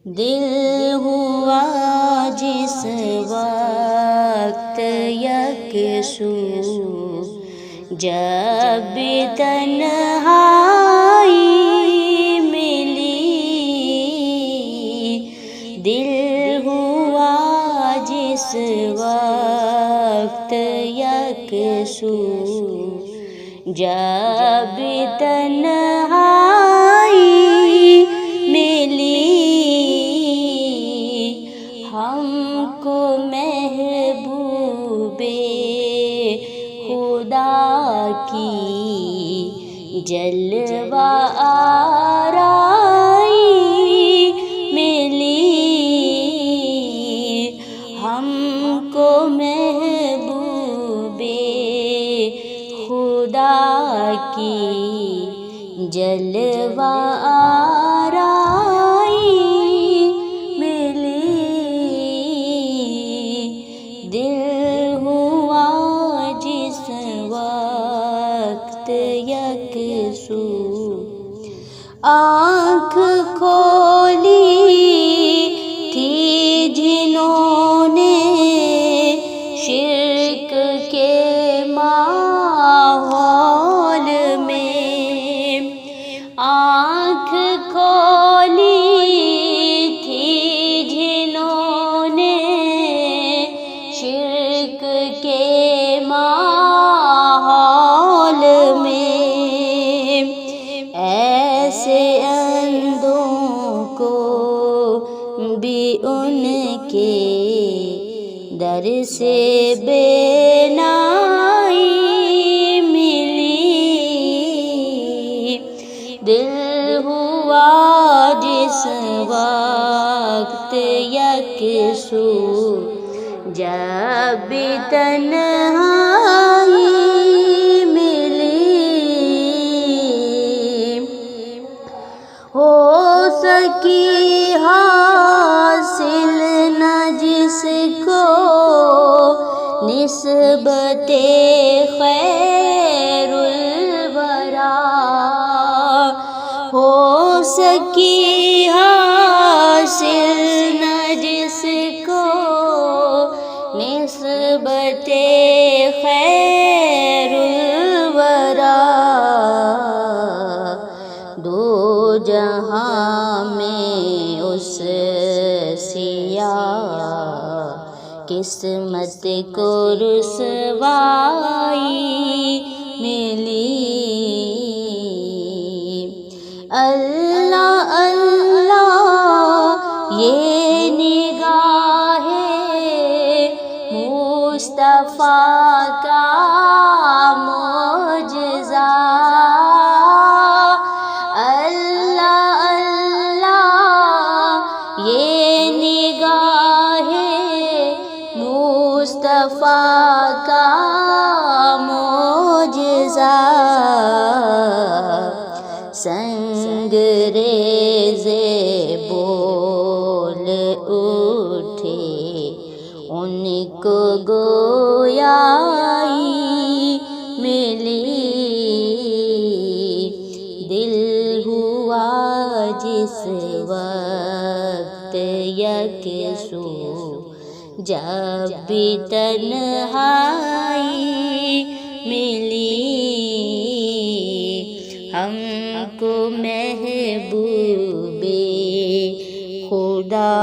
دل ہوا جس وقت یکسو، جب تنہائی ملی، دل ہوا جس وقت یکسو، جب تنہائی ملی، ہم کو محبوب خدا کی جلوہ آرائی ملی، ہم کو محبوب خدا کی جلوہ آرائی ملی، دل ہوا جس وقت یکسو، آنکھ کھولی تھی جنہوں نے شرک کے ماحول میں، آنکھ کھولی تھی جنہوں نے شرک کے ماحول میں، ایسے اندھوں کو بھی ان کے در سے بینائی ملی، دل ہوا جس وقت یکسو، جب تنہائی ملی، ہو سکی حاصل نہ جس کو نسبت خیر الورا، ہو سکی حاصل نہ جس کو نسبت خیر الورا، دو جہاں میں اس سیاہ قسمت کو رسوائی ملی، اللہ اللہ یہ نگاہ مصطفیٰ کا معجزہ، اللہ اللہ یہ نگاہ مصطفیٰ کا معجزہ، سنگریز بول اٹھے ان کو گویائی ملی، دل ہوا جس وقت یکسو، جب تنہائی ملی، ہم کو محبوب خدا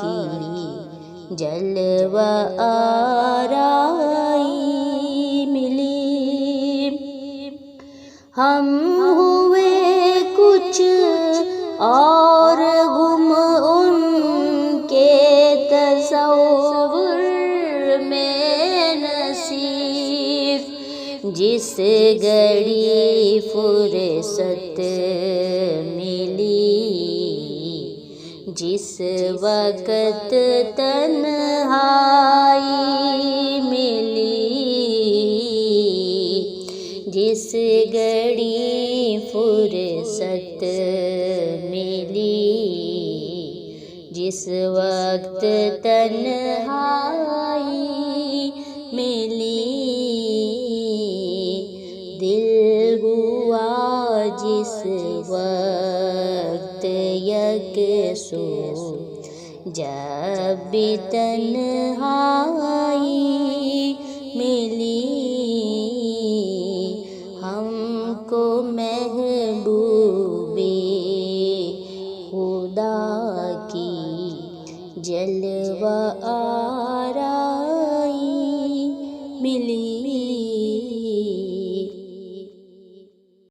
کی جلوہ آرائی ملی، ہم ہوئے کچھ اور گم ان کے تصور میں نصیب، جس گھڑی فرصت ملی، جس وقت تنہائی ملی، جس گھڑی فرصت ملی، جس وقت تنہائی ملی، دل ہوا جس وقت یک سو جب بھی تنہائی ملی ہم کو محبوب خدا کی جلوہ آرائی ملی۔